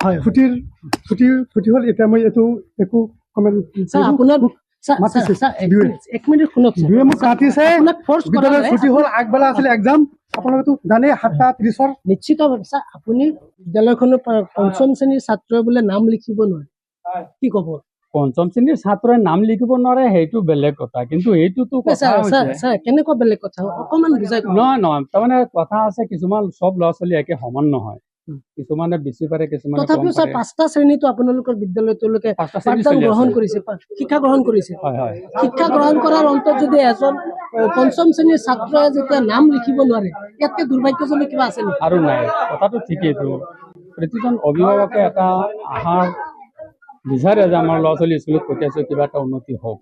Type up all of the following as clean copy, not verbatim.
হয় ছুটি ছুটি ছুটি হ'ল এতিয়া মই এইটো একো কমেণ্ট এক মিনিট শুনক কাটিছে বিদ্যালয়ৰ ছুটি হ'ল আগবেলা আছিলে এক্সাম আপোনালোকেতো জানেই 7:30 নিশ্চিতভাৱে ছাৰ আপুনি বিদ্যালয়খনৰ পঞ্চম শ্ৰেণীৰ ছাত্ৰই বোলে নাম লিখিব নোৱাৰে কি ক'ব পঞ্চম শ্ৰেণীৰ ছাত্ৰই নাম লিখিব নোৱাৰে সেইটো বেলেগ কথা কিন্তু এইটোতো কেনেকুৱা বেলেগ কথা অকণমান বুজাই নহয় তাৰমানে কথা আছে কিছুমান চব ল'ৰা ছোৱালী একে সমান নহয় কিছুমানে বেছি পাৰে কিছুমানে তথাপিও ছাৰ 5টা শ্ৰেণীতো আপোনালোকৰ বিদ্যালয়ত তেওঁলোকে পাঠদান গ্ৰহণ কৰিছে শিক্ষা গ্ৰহণ কৰিছে শিক্ষা গ্ৰহণ কৰাৰ অন্তত যদি এজন পঞ্চম শ্ৰেণীৰ ছাত্ৰই যেতিয়া নাম লিখিব নোৱাৰে ইয়াতকৈ দুৰ্ভাগ্যজনক কিবা আছে নেকি আৰু নাই কথাটো ঠিকেইতো প্ৰতিজন অভিভাৱকে এটা আহাৰ বিচাৰে যে আমাৰ ল'ৰা ছোৱালী স্কুলত পঠিয়াইছে কিবা এটা উন্নতি হওক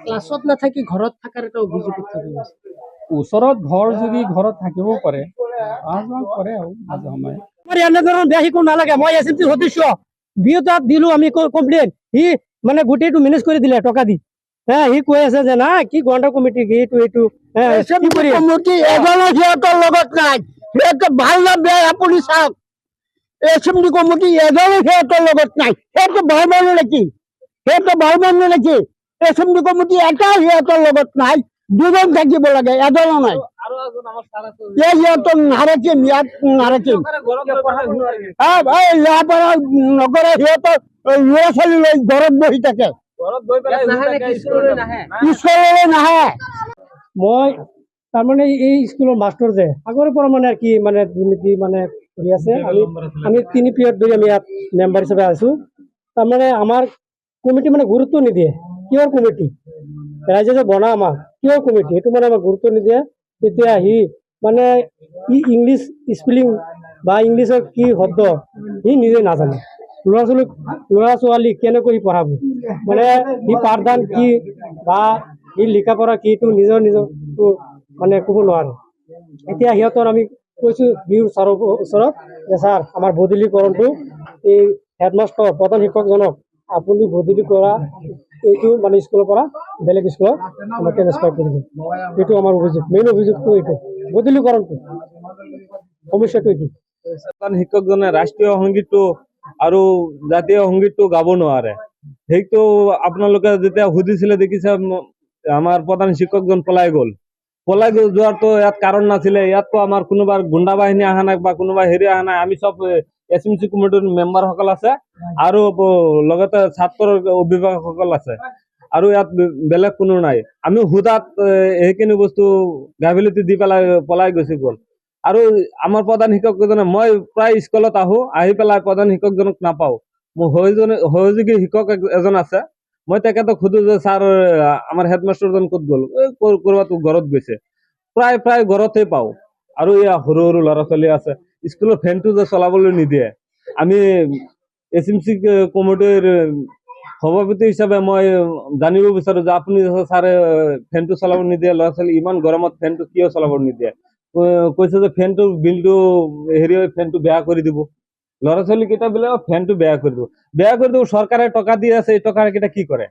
ক্লাছত নাথাকি ঘৰত থকাৰ এটা অভিযোগ ওচৰত ঘৰ যদি ঘৰত থাকিবও পাৰে কৰে আৰু মাজে সময়ে আমাৰ এনেধৰণৰ বেয়া শিকো নালাগে মই এছএমচি সদস্য বিয়তাত দিলো আমি কমপ্লেইন সি মানে গোটেইটো মেনেজ কৰি দিলে টকা দি সি কৈ আছে যে নাই কি গণ্ডা কমিটি এইটো কমিটি এজনৰ সিহঁতৰ লগত নাই সিহঁতে ভাল না বেয়া আপুনি চাওক এছএমচি কমিটি এজনৰ সিহঁতৰ লগত নাই সিহঁতে ভাল মানুহ নেকি এছএমচি কমিটি এটা সিহঁতৰ লগত নাই দুজন থাকিব লাগে এজনো নাই সিহঁতক নাৰাখিম ইয়াত নাৰাখিম নকৰে সিহঁতৰ ল'ৰা ছোৱালী লৈ ঘৰত বহি থাকে স্কুললৈ নাহে মই তাৰমানে এই স্কুলৰ মাষ্টৰ যে আগৰ পৰা মানে কি মানে দুৰ্নীতি মানে কৰি আছে আমি 3 পিৰিয়ড ধৰি আমি ইয়াত মেম্বাৰ হিচাপে আছো তাৰমানে আমাৰ কমিটি মানে গুৰুত্ব নিদিয়ে কিহৰ কমিটি ৰাইজে যে বনা আমাক কিহৰ কমিটি সেইটো মানে আমাক গুৰুত্ব নিদিয়ে তেতিয়া সি মানে ইংলিছ স্পেলিং বা ইংলিছৰ কি শব্দ সি নিজে নাজানে ল'ৰা ছোৱালী কেনেকৈ পঢ়াব মানে সি পাঠদান কি বা সি লিখা পঢ়া কিটো নিজৰ মানে ক'ব নোৱাৰে এতিয়া সিহঁতৰ আমি কৈছোঁ বিহুৰ ছাৰৰ ওচৰত যে ছাৰ আমাৰ বদলীকৰণটো এই হেডমাষ্টাৰ প্ৰধান শিক্ষকজনক আপুনি বদলি কৰা এইটো মানে স্কুলৰ পৰা বেলেগ স্কুলত আমাক ট্ৰেন্সফাৰ কৰি দিয়ে এইটো আমাৰ অভিযোগ মেইন অভিযোগটো এইটো বদলীকৰণটো সমস্যাটো এইটো শিক্ষকজনে ৰাষ্ট্ৰীয় সংগীতটো আৰু জাতীয় সংগীতটো গাব নোৱাৰে সেইটো আপোনালোকে যেতিয়া সুধিছিলে দেখিছে আমাৰ প্ৰধান শিক্ষকজন পলাই গ'ল যোৱাৰতো ইয়াত কাৰণ নাছিলে ইয়াততো আমাৰ কোনোবা গুণ্ডা বাহিনী অহা নাই বা কোনোবা হেৰি অহা নাই আমি চব এছএমচি কমিটিৰ মেম্বাৰসকল আছে আৰু লগতে ছাত্ৰৰ অভিভাৱকসকল আছে আৰু ইয়াত বেলেগ কোনো নাই আমি হুদাত সেইখিনি বস্তু গাফিলতি দি পলাই গুচি গ'ল আৰু আমাৰ প্ৰধান শিক্ষকজনে মই প্ৰায় স্কুলত আহি পেলাই প্ৰধান শিক্ষকজনক নাপাওঁ মোৰ সহযোগী শিক্ষক এজন আছে মই তেখেতক সোধো যে ছাৰ আমাৰ হেডমাষ্টাৰজন ক'ত গ'ল ক'ৰবাত ঘৰত গৈছে প্ৰায় ঘৰতে পাওঁ আৰু এয়া সৰু সৰু ল'ৰা ছোৱালী আছে স্কুলৰ ফেনটো যে চলাবলৈ নিদিয়ে আমি এছএমচি কমিটিৰ সভাপতি হিচাপে মই জানিব বিচাৰো যে আপুনি ছাৰে ফেনটো চলাব নিদিয়ে ল'ৰা ছোৱালী ইমান গৰমত ফেনটো কিয় চলাব নিদিয়ে কৈছে যে ফেনটোৰ বিলটো হেৰি ফেনটো বেয়া কৰি দিব ল'ৰা ছোৱালী কেইটা বোলে ফেনটো বেয়া কৰি দিব চৰকাৰে টকা দি আছে এই টকা কেইটা কি কৰে